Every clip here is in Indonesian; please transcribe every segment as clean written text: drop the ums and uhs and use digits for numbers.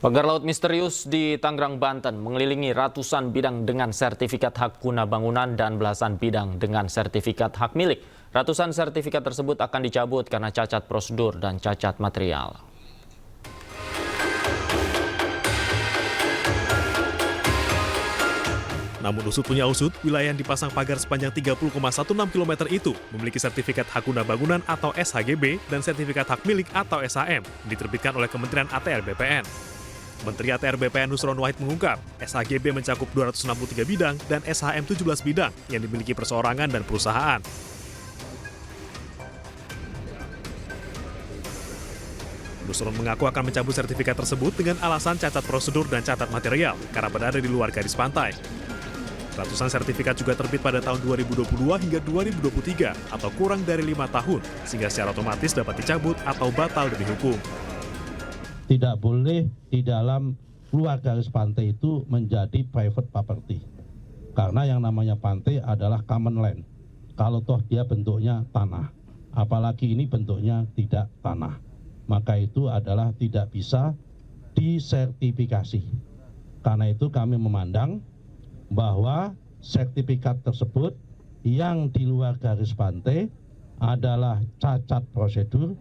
Pagar laut misterius di Tangerang, Banten mengelilingi ratusan bidang dengan sertifikat hak guna bangunan dan belasan bidang dengan sertifikat hak milik. Ratusan sertifikat tersebut akan dicabut karena cacat prosedur dan cacat material. Namun usut punya usut, wilayah yang dipasang pagar sepanjang 30,16 km itu memiliki sertifikat hak guna bangunan atau SHGB dan sertifikat hak milik atau SHM diterbitkan oleh Kementerian ATR BPN. Menteri ATR BPN Nusron Wahid mengungkap, SHGB mencakup 263 bidang dan SHM 17 bidang yang dimiliki perseorangan dan perusahaan. Nusron mengaku akan mencabut sertifikat tersebut dengan alasan cacat prosedur dan cacat material karena berada di luar garis pantai. Ratusan sertifikat juga terbit pada tahun 2022 hingga 2023 atau kurang dari 5 tahun, sehingga secara otomatis dapat dicabut atau batal demi hukum. Tidak boleh di dalam luar garis pantai itu menjadi private property. Karena yang namanya pantai adalah common land. Kalau toh dia bentuknya tanah, apalagi ini bentuknya tidak tanah, maka itu adalah tidak bisa disertifikasi. Karena itu kami memandang bahwa sertifikat tersebut yang di luar garis pantai adalah cacat prosedur,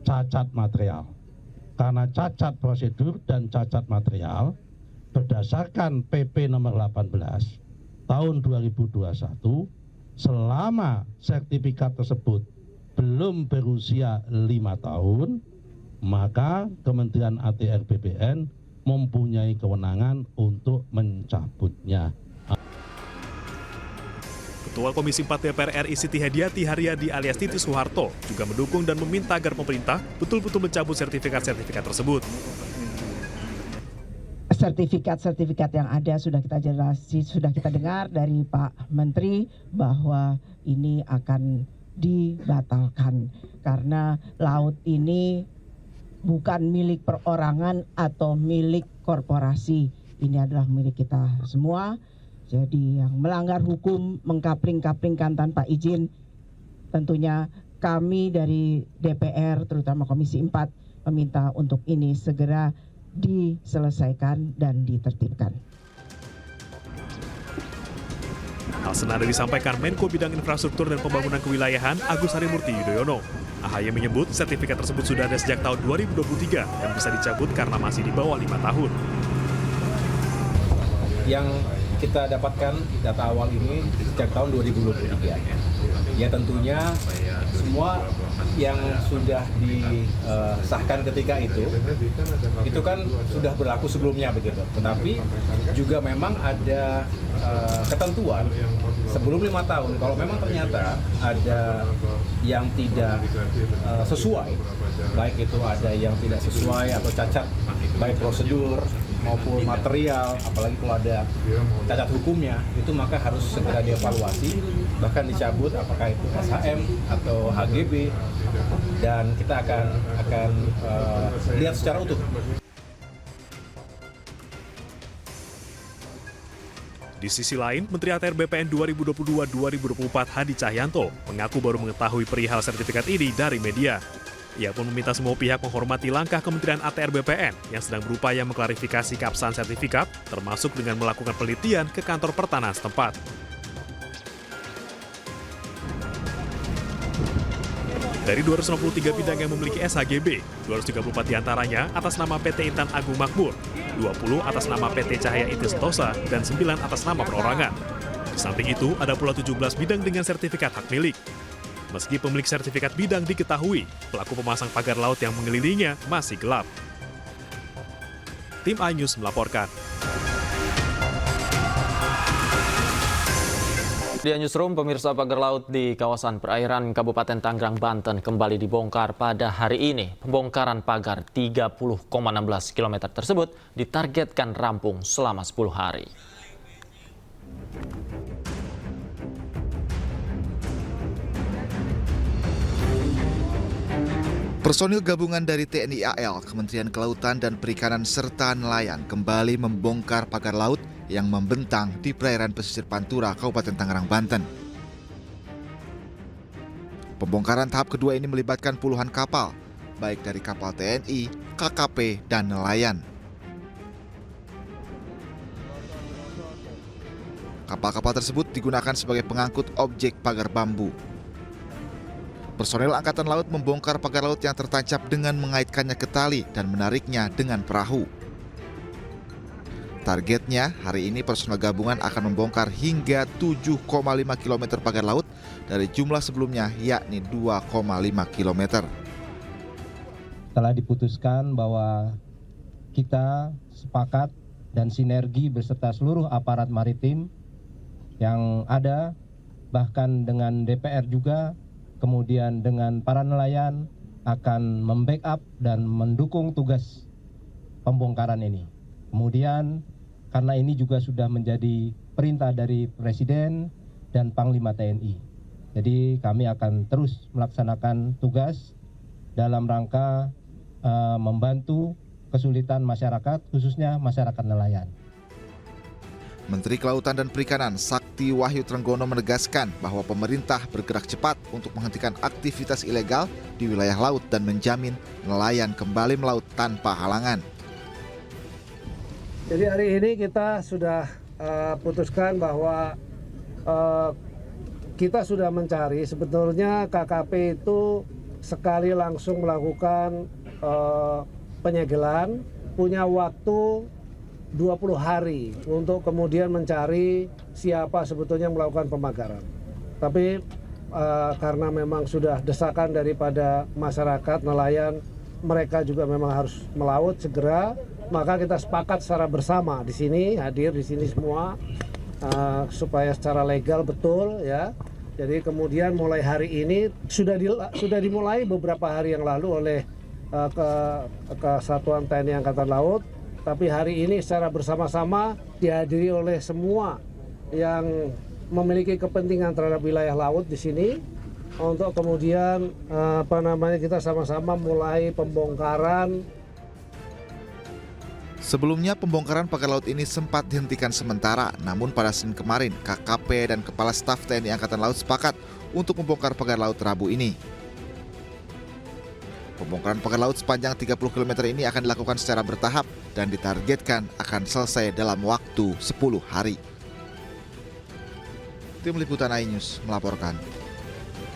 cacat material. Karena cacat prosedur dan cacat material berdasarkan PP nomor 18 tahun 2021, selama sertifikat tersebut belum berusia 5 tahun, maka Kementerian ATR BPN mempunyai kewenangan untuk mencabutnya. Ketua Komisi 4 DPR RI Siti Hadiati Haryadi alias Titi Soeharto juga mendukung dan meminta agar pemerintah betul-betul mencabut sertifikat-sertifikat tersebut. Sertifikat-sertifikat yang ada sudah kita dengar dari Pak Menteri bahwa ini akan dibatalkan karena laut ini bukan milik perorangan atau milik korporasi. Ini adalah milik kita semua. Jadi yang melanggar hukum, mengkapling-kaplingkan tanpa izin, tentunya kami dari DPR, terutama Komisi 4, meminta untuk ini segera diselesaikan dan ditertibkan. Hal senada disampaikan Menko Bidang Infrastruktur dan Pembangunan Kewilayahan Agus Harimurti Yudhoyono. AHY menyebut sertifikat tersebut sudah ada sejak tahun 2023 dan bisa dicabut karena masih di bawah 5 tahun. Yang kita dapatkan data awal ini sejak tahun 2023. Ya tentunya semua yang sudah disahkan ketika itu kan sudah berlaku sebelumnya begitu. Tetapi juga memang ada ketentuan sebelum 5 tahun, kalau memang ternyata ada yang tidak sesuai, baik itu ada yang tidak sesuai atau cacat, baik prosedur maupun material, apalagi kalau ada cacat hukumnya, itu maka harus segera dievaluasi, bahkan dicabut apakah itu SHM atau HGB, dan kita akan lihat secara utuh. Di sisi lain, Menteri ATR BPN 2022-2024 Hadi Cahyanto mengaku baru mengetahui perihal sertifikat ini dari media. Ia pun meminta semua pihak menghormati langkah Kementerian ATR BPN yang sedang berupaya mengklarifikasi keabsahan sertifikat, termasuk dengan melakukan penelitian ke kantor pertanahan setempat. Dari 263 bidang yang memiliki SHGB, 234 diantaranya atas nama PT Intan Agung Makmur, 20 atas nama PT Cahaya Inti Sentosa, dan 9 atas nama perorangan. Di samping itu, ada pula 17 bidang dengan sertifikat hak milik. Meski pemilik sertifikat bidang diketahui, pelaku pemasang pagar laut yang mengelilinginya masih gelap. Tim iNews melaporkan. Di Newsroom, pemirsa, pagar laut di kawasan perairan Kabupaten Tangerang, Banten kembali dibongkar pada hari ini. Pembongkaran pagar 30,16 km tersebut ditargetkan rampung selama 10 hari. Personil gabungan dari TNI AL, Kementerian Kelautan dan Perikanan serta nelayan kembali membongkar pagar laut yang membentang di perairan pesisir Pantura, Kabupaten Tangerang, Banten. Pembongkaran tahap kedua ini melibatkan puluhan kapal, baik dari kapal TNI, KKP, dan nelayan. Kapal-kapal tersebut digunakan sebagai pengangkut objek pagar bambu. Personel Angkatan Laut membongkar pagar laut yang tertancap dengan mengaitkannya ke tali dan menariknya dengan perahu. Targetnya, hari ini personel gabungan akan membongkar hingga 7,5 km pagar laut dari jumlah sebelumnya, yakni 2,5 km. Telah diputuskan bahwa kita sepakat dan sinergi beserta seluruh aparat maritim yang ada, bahkan dengan DPR juga, kemudian dengan para nelayan akan membackup dan mendukung tugas pembongkaran ini. Kemudian karena ini juga sudah menjadi perintah dari Presiden dan Panglima TNI. Jadi kami akan terus melaksanakan tugas dalam rangka membantu kesulitan masyarakat, khususnya masyarakat nelayan. Menteri Kelautan dan Perikanan Sakti Wahyu Trenggono menegaskan bahwa pemerintah bergerak cepat untuk menghentikan aktivitas ilegal di wilayah laut dan menjamin nelayan kembali melaut tanpa halangan. Jadi hari ini kita sudah putuskan bahwa kita sudah mencari, sebetulnya KKP itu sekali langsung melakukan penyegelan, punya waktu 20 hari untuk kemudian mencari siapa sebetulnya melakukan pemagaran. Tapi karena memang sudah desakan daripada masyarakat, nelayan, mereka juga memang harus melaut segera, maka kita sepakat secara bersama di sini, hadir di sini semua, supaya secara legal betul ya. Jadi kemudian mulai hari ini sudah dimulai beberapa hari yang lalu oleh Kesatuan TNI Angkatan Laut. Tapi hari ini secara bersama-sama dihadiri oleh semua yang memiliki kepentingan terhadap wilayah laut di sini untuk kemudian kita sama-sama mulai pembongkaran. Sebelumnya pembongkaran pagar laut ini sempat dihentikan sementara, namun pada Senin kemarin KKP dan Kepala Staf TNI Angkatan Laut sepakat untuk membongkar pagar laut Rabu ini. Pembongkaran pagar laut sepanjang 30 km ini akan dilakukan secara bertahap dan ditargetkan akan selesai dalam waktu 10 hari. Tim Liputan iNews melaporkan.